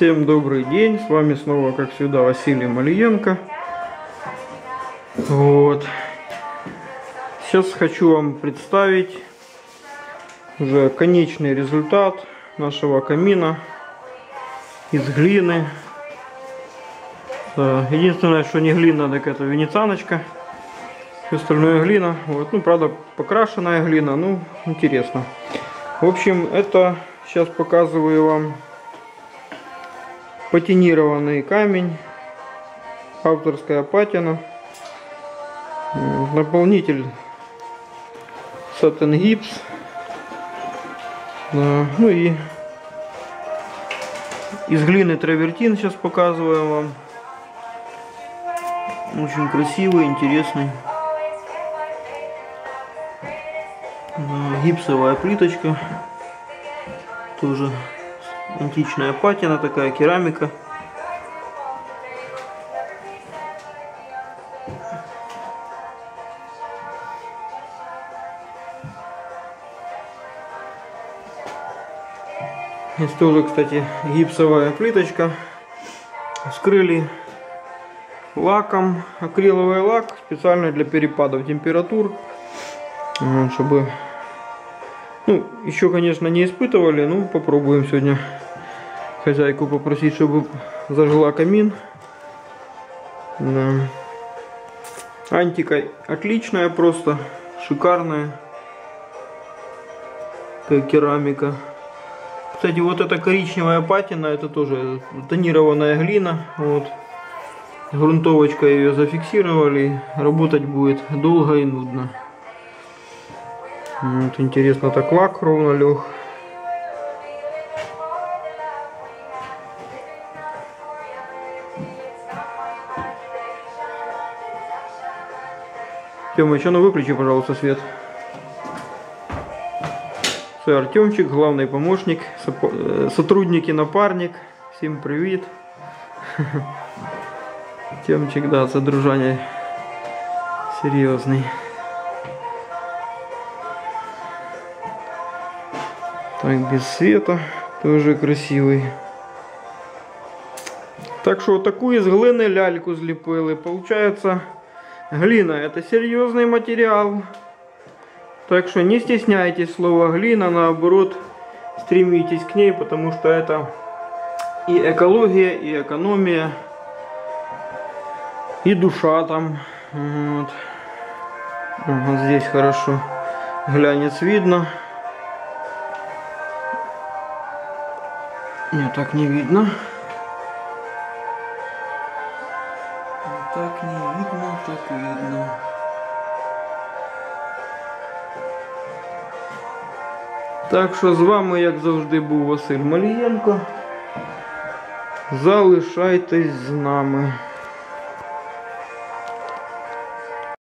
Всем добрый день, с вами снова, как всегда, Василий Малиенко. Вот. Сейчас хочу вам представить уже конечный результат нашего камина из глины. Единственное, что не глина, так это венецианочка. Все остальное глина. Вот. Ну, правда, покрашенная глина, ну, интересно. В общем, это сейчас показываю вам патинированный камень, авторская патина, наполнитель сатин гипс, да, ну и из глины травертин сейчас показываю вам. Очень красивый, интересный. Гипсовая плиточка, тоже античная патина, такая керамика. Здесь тоже, кстати, гипсовая плиточка. Вскрыли лаком, акриловый лак, специально для перепадов температур, чтобы, ну, еще, конечно, не испытывали, ну, попробуем сегодня хозяйку попросить, чтобы зажгла камин. Да. Антика отличная, просто шикарная, как керамика. Кстати, вот эта коричневая патина, это тоже тонированная глина. Вот. Грунтовочкой ее зафиксировали, работать будет долго и нудно. Вот, интересно, так лак ровно лег. Тёма, еще выключи, пожалуйста, свет. Це Артемчик, главный помощник, сотрудник и напарник. Всем привет. Тёмчик, да, содружание серьезный. Так, без света, тоже красивый. Так что вот такую из глины ляльку злепили. Получается, глина — это серьезный материал. Так что не стесняйтесь слова глина, наоборот, стремитесь к ней, потому что это и экология, и экономия, и душа там. Вот. Вот здесь хорошо глянец видно. Нет, так не видно. Так не видно, так видно. Так що з вами, як завжди, був Василь Малієнко. Залишайтесь з нами.